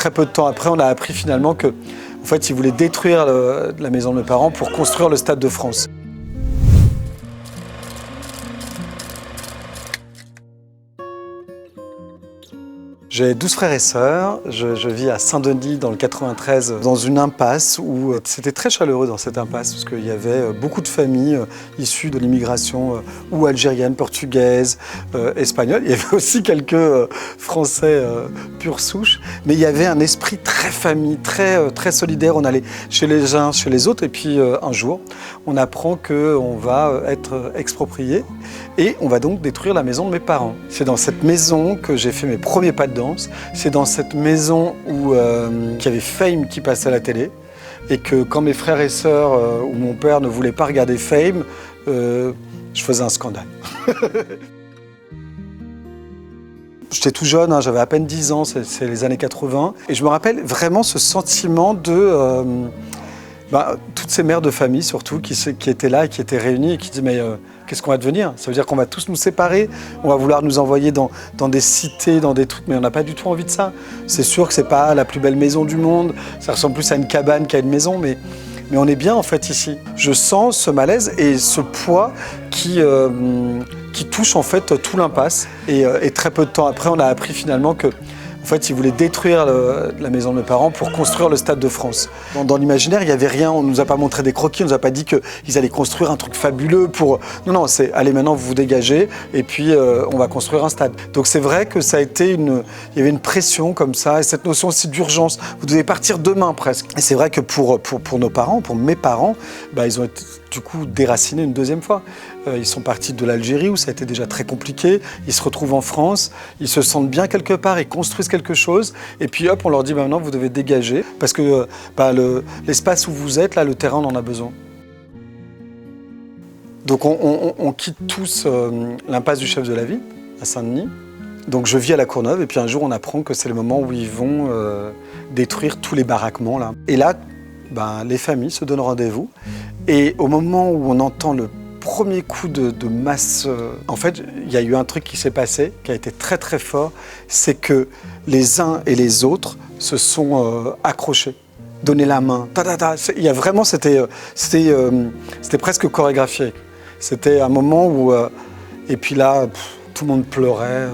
très peu de temps après, on a appris finalement que, en fait, ils voulaient détruire la maison de mes parents pour construire le Stade de France. J'ai 12 frères et sœurs, je vis à Saint-Denis dans le 93, dans une impasse où c'était très chaleureux dans cette impasse parce qu'il y avait beaucoup de familles issues de l'immigration ou algérienne, portugaise, espagnole. Il y avait aussi quelques Français pure souche, mais il y avait un esprit très famille, très solidaire. On allait chez les uns, chez les autres et puis un jour, on apprend qu'on va être exproprié et on va donc détruire la maison de mes parents. C'est dans cette maison que j'ai fait mes premiers pas de danse. C'est dans cette maison où il y avait Fame qui passait à la télé et que quand mes frères et sœurs ou mon père ne voulaient pas regarder Fame, je faisais un scandale. J'étais tout jeune, hein, j'avais à peine 10 ans, c'est les années 80. Et je me rappelle vraiment ce sentiment de toutes ces mères de famille surtout qui étaient là et qui étaient réunies et qui disaient mais qu'est-ce qu'on va devenir? Ça veut dire qu'on va tous nous séparer, on va vouloir nous envoyer dans des cités, dans des trucs, mais on n'a pas du tout envie de ça. C'est sûr que c'est pas la plus belle maison du monde, ça ressemble plus à une cabane qu'à une maison, mais on est bien en fait ici. Je sens ce malaise et ce poids qui touche en fait tout l'impasse. Et très peu de temps après, on a appris finalement que en fait, ils voulaient détruire la maison de mes parents pour construire le Stade de France. Dans l'imaginaire, il n'y avait rien, on ne nous a pas montré des croquis, on ne nous a pas dit qu'ils allaient construire un truc fabuleux pour... Non, c'est allez maintenant vous vous dégagez et puis on va construire un stade. Donc c'est vrai que ça a été il y avait une pression comme ça et cette notion aussi d'urgence. Vous devez partir demain presque. Et c'est vrai que pour nos parents, pour mes parents, ils ont été du coup déracinés une deuxième fois. Ils sont partis de l'Algérie où ça a été déjà très compliqué. Ils se retrouvent en France, ils se sentent bien quelque part, ils construisent quelque chose. Et puis hop, on leur dit maintenant vous devez dégager parce que l'espace où vous êtes, là, le terrain, on en a besoin. Donc on quitte tous l'impasse du chef de la ville, à Saint-Denis. Donc je vis à la Courneuve et puis un jour on apprend que c'est le moment où ils vont détruire tous les baraquements là. Et là, les familles se donnent rendez-vous. Et au moment où on entend le premier coup de masse, en fait, il y a eu un truc qui s'est passé, qui a été très très fort, c'est que les uns et les autres se sont accrochés, donné la main. Il y a vraiment, c'était presque chorégraphié. C'était un moment où, et puis là, tout le monde pleurait.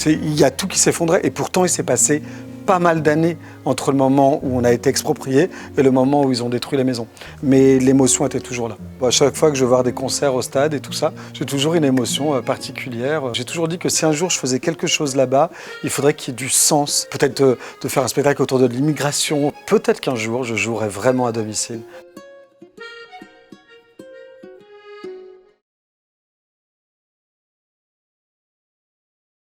Il y a tout qui s'effondrait, et pourtant il s'est passé pas mal d'années entre le moment où on a été exproprié et le moment où ils ont détruit la maison. Mais l'émotion était toujours là. À chaque fois que je vais voir des concerts au stade et tout ça, j'ai toujours une émotion particulière. J'ai toujours dit que si un jour je faisais quelque chose là-bas, il faudrait qu'il y ait du sens. Peut-être de faire un spectacle autour de l'immigration. Peut-être qu'un jour je jouerai vraiment à domicile.